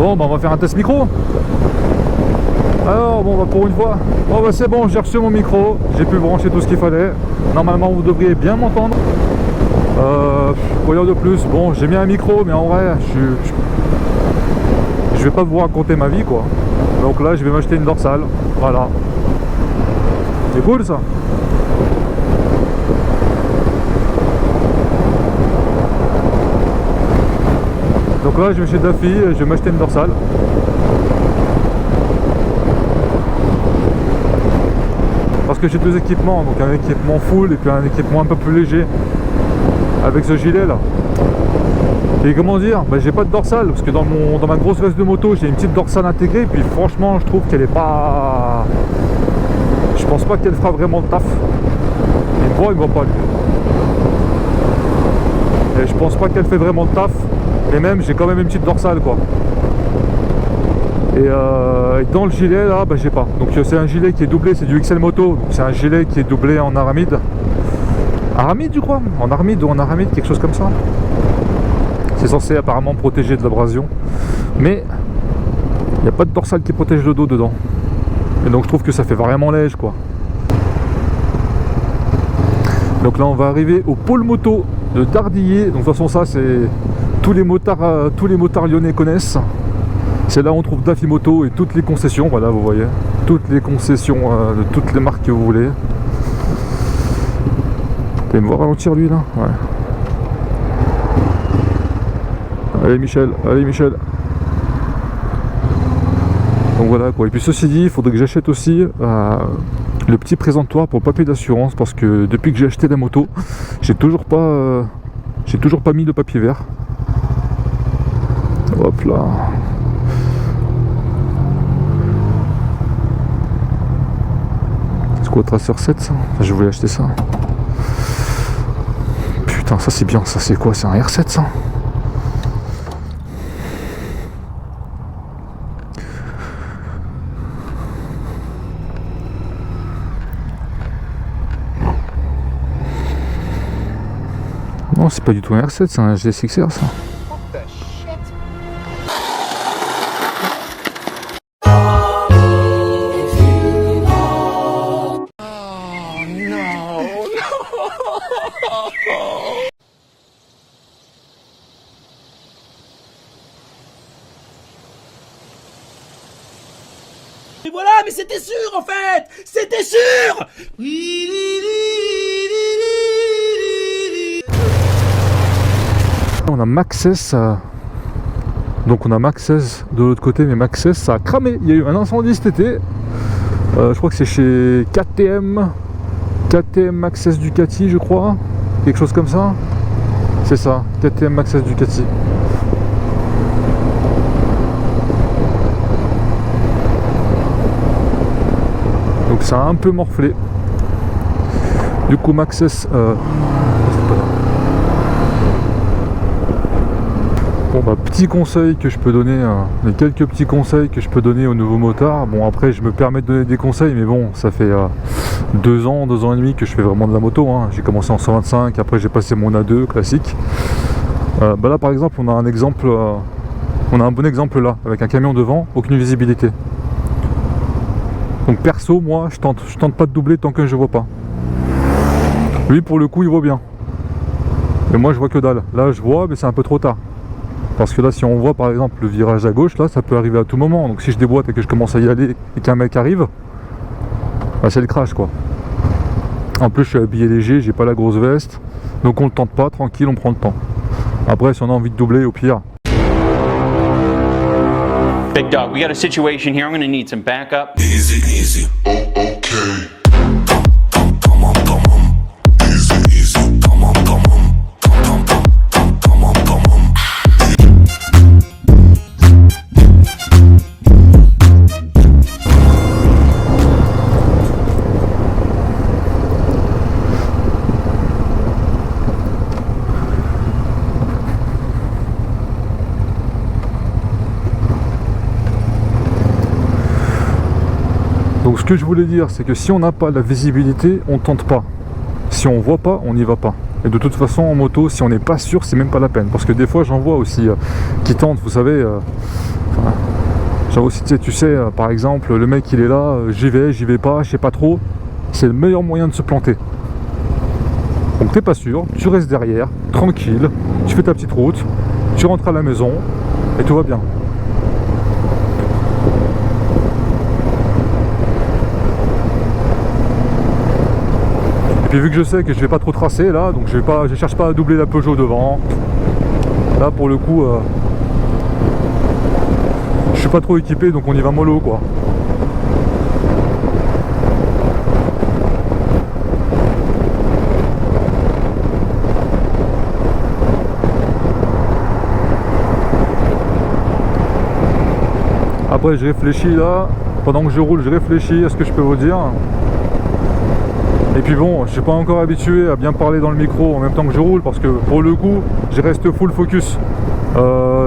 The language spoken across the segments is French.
Bon, bah on va faire un test micro. Alors, bon, bah pour une fois, bon, bah c'est bon, j'ai reçu mon micro, j'ai pu brancher tout ce qu'il fallait. Normalement, vous devriez bien m'entendre. Quoi dire de plus? Bon, j'ai mis un micro, mais en vrai, je vais pas vous raconter ma vie, quoi. Donc là, je vais m'acheter une dorsale. Voilà. C'est cool, ça. Donc là, je vais chez Daffy, je vais m'acheter une dorsale. Parce que j'ai deux équipements, donc un équipement full et puis un équipement un peu plus léger. Avec ce gilet là. Et comment dire, bah, j'ai pas de dorsale, parce que dans ma grosse veste de moto, j'ai une petite dorsale intégrée, et puis franchement, je trouve qu'elle est pas... Je pense pas qu'elle fera vraiment le taf. Il me voit pas lui. Et je pense pas qu'elle fait vraiment le taf. Et même j'ai quand même une petite dorsale quoi. Et dans le gilet là, bah j'ai pas. Donc c'est un gilet qui est doublé, c'est du XL Moto. Donc c'est un gilet qui est doublé en aramide. Aramide je crois. En aramide ou en aramide, quelque chose comme ça. C'est censé apparemment protéger de l'abrasion. Mais il n'y a pas de dorsale qui protège le dos dedans. Et donc je trouve que ça fait vraiment léger quoi. Donc là on va arriver au pôle moto de Dardilly. Donc de toute façon ça c'est... Tous les motards lyonnais connaissent. C'est là où on trouve Daffy Moto et toutes les concessions. Voilà, vous voyez. Toutes les concessions de toutes les marques que vous voulez. Vous pouvez me voir ralentir lui là? Ouais. Allez Michel, allez Michel. Donc voilà quoi. Et puis ceci dit, il faudrait que j'achète aussi le petit présentoir pour le papier d'assurance. Parce que depuis que j'ai acheté la moto, j'ai toujours pas mis le papier vert. Hop là. C'est quoi, Tracer 7 ça? Je voulais acheter ça. Putain, ça c'est bien. Ça c'est quoi? C'est un R7 ça? Non, c'est pas du tout un R7, c'est un GSXR ça. Mais voilà, mais c'était sûr en fait! C'était sûr! On a Maxxis, donc on a Maxxis de l'autre côté, mais Maxxis ça a cramé. Il y a eu un incendie cet été. Je crois que c'est chez KTM Maxxis Ducati, je crois, quelque chose comme ça. C'est ça, KTM Maxxis Ducati. Donc ça a un peu morflé. Du coup Maxxis bon bah petit conseil que je peux donner, les quelques petits conseils que je peux donner aux nouveaux motards. Bon après je me permets de donner des conseils, mais bon ça fait 2 ans et demi que je fais vraiment de la moto, hein. J'ai commencé en 125, après j'ai passé mon A2 classique. Bah là par exemple on a un exemple, on a un bon exemple là, avec un camion devant, aucune visibilité. Donc perso moi je tente pas de doubler tant que je vois pas. Lui pour le coup il voit bien. Mais moi je vois que dalle. Là je vois mais c'est un peu trop tard. Parce que là si on voit par exemple le virage à gauche, là ça peut arriver à tout moment. Donc si je déboîte et que je commence à y aller et qu'un mec arrive, bah, c'est le crash quoi. En plus je suis habillé léger, j'ai pas la grosse veste. Donc on le tente pas, tranquille, on prend le temps. Après si on a envie de doubler, au pire. Big dog, we got a situation here. I'm gonna need some backup. Easy, easy. Oh, okay. Donc ce que je voulais dire, c'est que si on n'a pas la visibilité, on tente pas. Si on voit pas, on n'y va pas. Et de toute façon en moto, si on n'est pas sûr, c'est même pas la peine. Parce que des fois j'en vois aussi qui tentent, vous savez, J'avoue aussi, tu sais, par exemple, le mec il est là, j'y vais pas, je sais pas trop. C'est le meilleur moyen de se planter. Donc t'es pas sûr, tu restes derrière, tranquille, tu fais ta petite route, tu rentres à la maison et tout va bien. Et puis vu que je sais que je vais pas trop tracer là, donc je cherche pas à doubler la Peugeot devant. Là pour le coup, je suis pas trop équipé, donc on y va mollo quoi. Après je réfléchis là, pendant que je roule je réfléchis à ce que je peux vous dire. Et puis bon, je suis pas encore habitué à bien parler dans le micro en même temps que je roule, parce que pour le coup je reste full focus.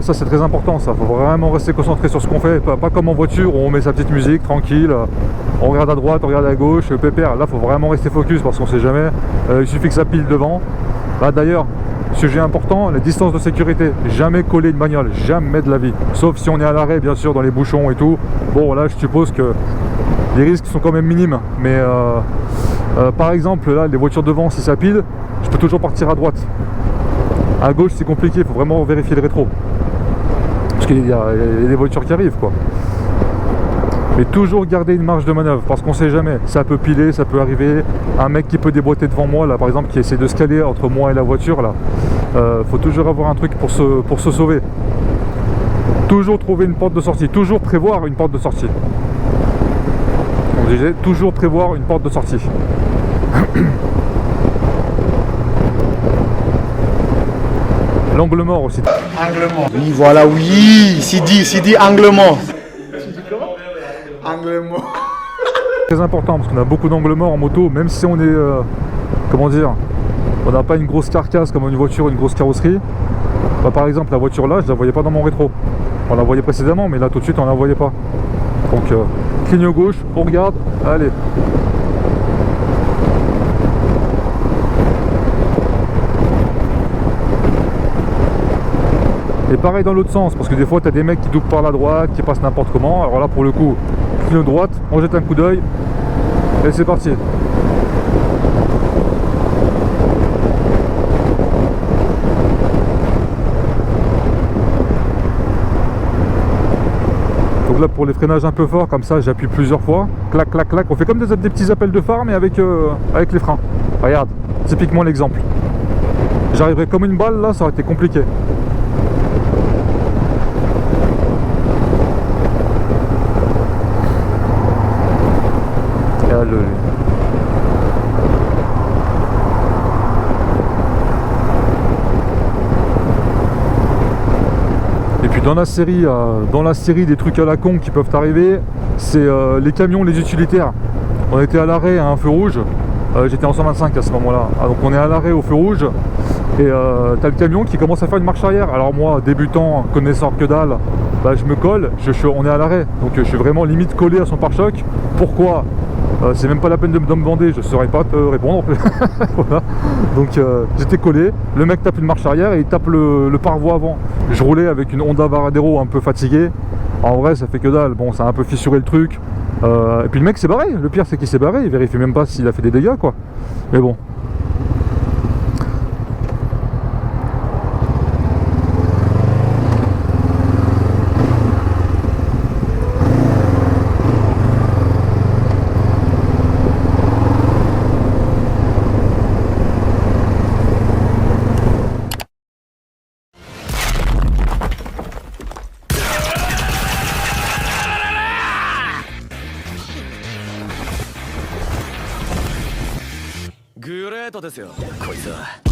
Ça c'est très important, ça faut vraiment rester concentré sur ce qu'on fait, pas comme en voiture où on met sa petite musique tranquille, on regarde à droite, on regarde à gauche, pépère. Là faut vraiment rester focus parce qu'on sait jamais, il suffit que ça pile devant. Là d'ailleurs, sujet important, les distances de sécurité, jamais coller une bagnole, jamais de la vie, sauf si on est à l'arrêt bien sûr dans les bouchons et tout. Bon là je suppose que les risques sont quand même minimes, mais par exemple là les voitures devant, si ça pile, je peux toujours partir à droite. À gauche c'est compliqué, il faut vraiment vérifier le rétro, parce qu'il y a des voitures qui arrivent quoi. Mais toujours garder une marge de manœuvre, parce qu'on sait jamais, ça peut piler, ça peut arriver. Un mec qui peut déboîter devant moi là par exemple, qui essaie de se caler entre moi et la voiture là, faut toujours avoir un truc pour se sauver. Toujours trouver une porte de sortie, toujours prévoir une porte de sortie. On disait toujours prévoir une porte de sortie. L'angle mort aussi. Angle mort. Oui, voilà, oui. Sidi, angle mort. Angle mort. Très important parce qu'on a beaucoup d'angles morts en moto, même si on est, comment dire, on n'a pas une grosse carcasse comme une voiture, une grosse carrosserie. Bah, par exemple, la voiture là, je la voyais pas dans mon rétro. On la voyait précédemment, mais là tout de suite on la voyait pas. Donc, cligne gauche, on regarde, allez. Et pareil dans l'autre sens, parce que des fois tu as des mecs qui doublent par la droite, qui passent n'importe comment. Alors là pour le coup, cligne droite, on jette un coup d'œil et c'est parti. Donc là pour les freinages un peu forts, comme ça j'appuie plusieurs fois, clac clac clac, on fait comme des petits appels de phare mais avec les freins. Regarde, typiquement l'exemple. J'arriverais comme une balle là, ça aurait été compliqué. Et puis dans la série des trucs à la con qui peuvent arriver, c'est les camions, les utilitaires. On était à l'arrêt à un feu rouge, j'étais en 125 à ce moment-là, donc on est à l'arrêt au feu rouge et t'as le camion qui commence à faire une marche arrière. Alors moi, débutant, connaissant que dalle, bah, je me colle, on est à l'arrêt, donc je suis vraiment limite collé à son pare-choc. Pourquoi? C'est même pas la peine de me demander, je saurais pas te répondre. Voilà. Donc j'étais collé, le mec tape une marche arrière et il tape le pare-voie avant. Je roulais avec une Honda Varadero un peu fatiguée. En vrai ça fait que dalle, bon ça a un peu fissuré le truc. Et puis le mec s'est barré, le pire c'est qu'il s'est barré, il vérifie même pas s'il a fait des dégâts quoi. Mais bon.グレートですよこいつは。